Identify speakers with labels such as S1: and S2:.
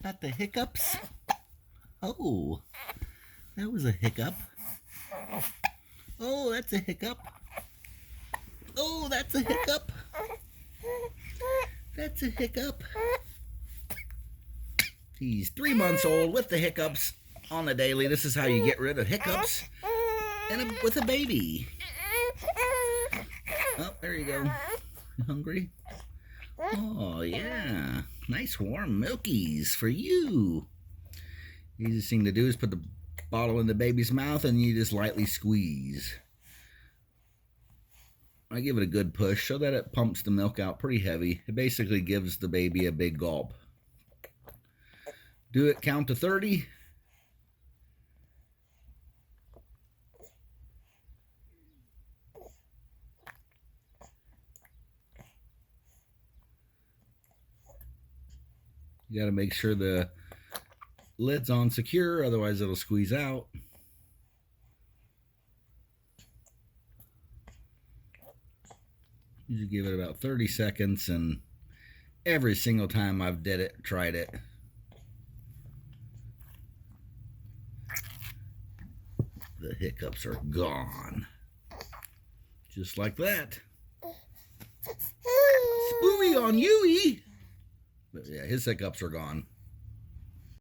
S1: Got the hiccups. Oh, that was a hiccup. Oh, that's a hiccup. Oh, that's a hiccup. That's a hiccup. He's 3 months old with the hiccups on the daily. This is how you get rid of hiccups and with a baby. Oh, there you go. You hungry? Oh, yeah. Nice warm milkies for you. Easiest thing to do is put the bottle in the baby's mouth and you just lightly squeeze. I give it a good push so that it pumps the milk out pretty heavy. It basically gives the baby a big gulp. Do it, count to 30. You got to make sure the lid's on secure, otherwise it'll squeeze out. You give it about 30 seconds, and every single time I've tried it, the hiccups are gone. Just like that. Spooey on Yui! But yeah, his hiccups are gone.